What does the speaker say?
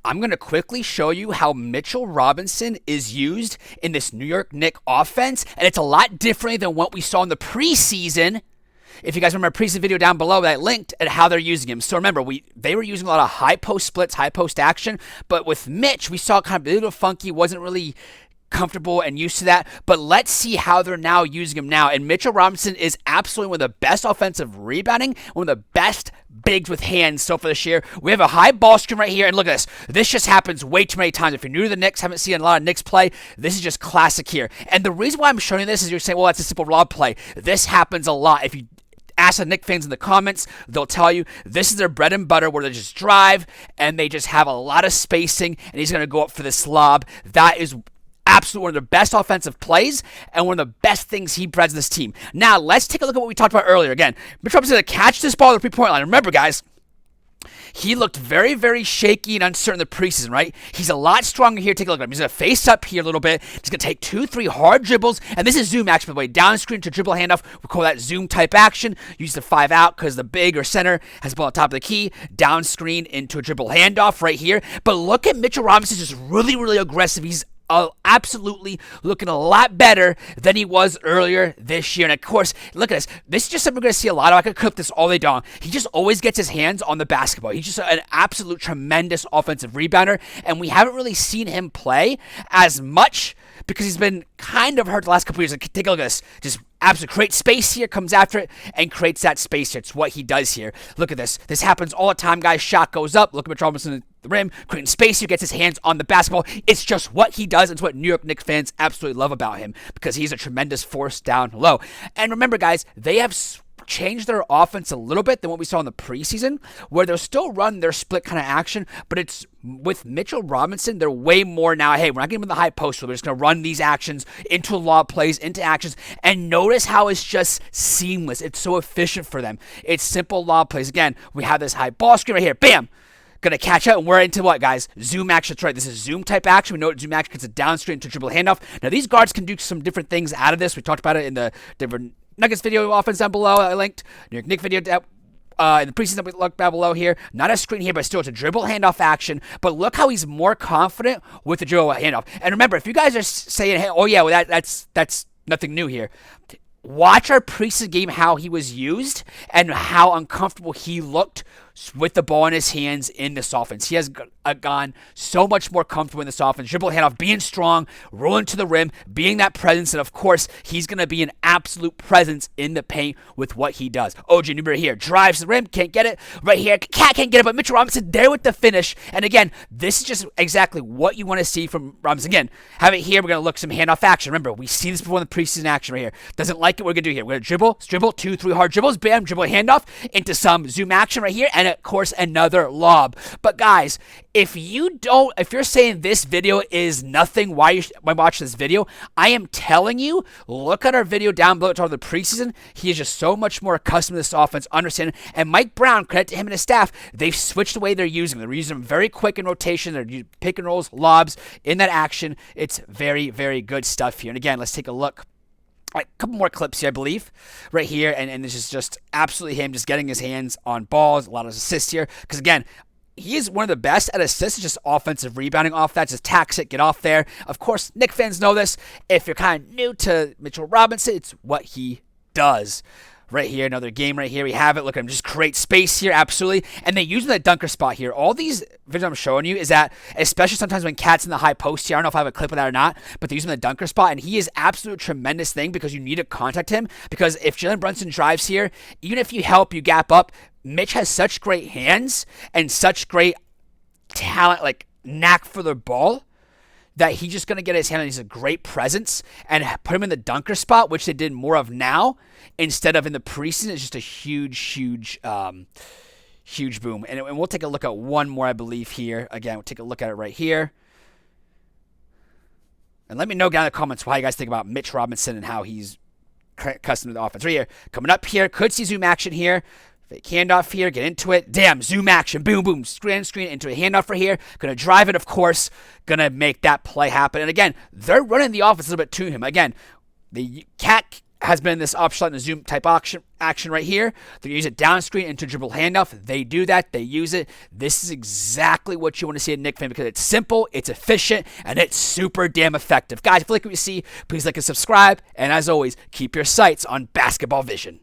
I'm going to quickly show you how Mitchell Robinson is used in this New York Knicks offense, and it's a lot different than what we saw in the preseason. If you guys remember a preseason video down below that I linked at how they're using him. So remember, they were using a lot of high post splits, high post action, but with Mitch, we saw kind of a little funky, wasn't really comfortable and used to that, but let's see how they're now using him now. And Mitchell Robinson is absolutely one of the best offensive rebounding, one of the best bigs with hands so far this year. We have a high ball screen right here, and look at this. This just happens way too many times. If you're new to the Knicks, haven't seen a lot of Knicks play, this is just classic here. And the reason why I'm showing you this is you're saying, well, that's a simple lob play. This happens a lot. If you ask the Knicks fans in the comments, they'll tell you this is their bread and butter, where they just drive and they just have a lot of spacing, and he's going to go up for this lob. That is absolutely one of the best offensive plays and one of the best things he brings this team. Now, let's take a look at what we talked about earlier. Again, Mitch Robinson's going to catch this ball at the 3-point line. Remember, guys, he looked very, very shaky and uncertain in the preseason, right? He's a lot stronger here. Take a look at him. He's going to face up here a little bit. He's going to take 2-3 hard dribbles. And this is zoom action, by the way. Down screen to dribble handoff. We call that zoom type action. Use the 5 out because the big or center has the ball on top of the key. Down screen into a dribble handoff right here. But look at Mitchell Robinson, just really, really aggressive. He's absolutely looking a lot better than he was earlier this year. And of course, look at this. This is just something we're going to see a lot of. I could clip this all day long. He just always gets his hands on the basketball. He's just an absolute tremendous offensive rebounder. And we haven't really seen him play as much because he's been kind of hurt the last couple years. Like, take a look at this. Just absolutely creates space here, comes after it, and creates that space here. It's what he does here. Look at this. This happens all the time, guys. Shot goes up. Look at Mitch Robinson at the rim, creating space here, gets his hands on the basketball. It's just what he does. It's what New York Knicks fans absolutely love about him because he's a tremendous force down low. And remember, guys, they have changed their offense a little bit than what we saw in the preseason, where they'll still run their split kind of action, but it's with Mitchell Robinson, they're way more now, hey, we're not getting in the high post, so we're just going to run these actions into lob plays, into actions, and notice how it's just seamless. It's so efficient for them. It's simple lob plays. Again, we have this high ball screen right here. Bam! Going to catch out, and we're into what, guys? Zoom action. That's right. This is zoom type action. We know Zoom action gets a down screen into dribble handoff. Now, these guards can do some different things out of this. We talked about it in the different Nuggets video offense down below. I linked New York Knicks video in the preseason we looked down below here. Not a screen here, but still it's a dribble handoff action. But look how he's more confident with the dribble handoff. And remember, if you guys are saying, hey, oh yeah, well that's nothing new here. Watch our preseason game, how he was used and how uncomfortable he looked with the ball in his hands in this offense. He has gone so much more comfortable in this offense. Dribble handoff, being strong, rolling to the rim, being that presence, and of course, he's going to be an absolute presence in the paint with what he does. OG Newberry here, drives the rim, can't get it. Right here, Cat can't get it, but Mitchell Robinson there with the finish. And again, this is just exactly what you want to see from Robinson. Again, have it here, we're going to look some handoff action. Remember, we see this before in the preseason action right here. Doesn't like it, we're going to do here. We're going to dribble, 2-3 hard dribbles, bam, dribble handoff into some zoom action right here, and of course, another lob. But guys, if you're saying this video is nothing, why watch this video? I am telling you, look at our video down below. It's all the preseason. He is just so much more accustomed to this offense, understanding. And Mike Brown, credit to him and his staff, they've switched the way they're using them. They're using them very quick in rotation. They're using pick and rolls, lobs in that action. It's very, very good stuff here. And again, let's take a look. A couple more clips here, I believe, right here, and this is just absolutely him just getting his hands on balls, a lot of assists here, because again, he is one of the best at assists, just offensive rebounding off that, just tax it, get off there. Of course, Knicks fans know this. If you're kind of new to Mitchell Robinson, it's what he does. Right here, another game right here. We have it. Look at him just create space here, absolutely. And they use the dunker spot here. All these videos I'm showing you is that, especially sometimes when Cat's in the high post here, I don't know if I have a clip of that or not, but they use him in the dunker spot, and he is absolute tremendous thing because you need to contact him. Because if Jalen Brunson drives here, even if you help, you gap up, Mitch has such great hands and such great talent, like knack for the ball, that he's just going to get his hand on. He's a great presence and put him in the dunker spot, which they did more of now instead of in the preseason. It's just a huge boom. And we'll take a look at one more, I believe, here. Again, we'll take a look at it right here. And let me know down in the comments what you guys think about Mitch Robinson and how he's accustomed to the offense. Right here, coming up here, could see zoom action here. Fake handoff here, get into it. Damn, zoom action, boom, boom, screen into a handoff right here. Gonna drive it, of course. Gonna make that play happen. And again, they're running the offense a little bit to him. Again, the Cat has been this option in the zoom type action right here. They use it down screen into dribble handoff. They do that. They use it. This is exactly what you want to see in Knick fan because it's simple, it's efficient, and it's super damn effective. Guys, if you like what you see, please like and subscribe. And as always, keep your sights on basketball vision.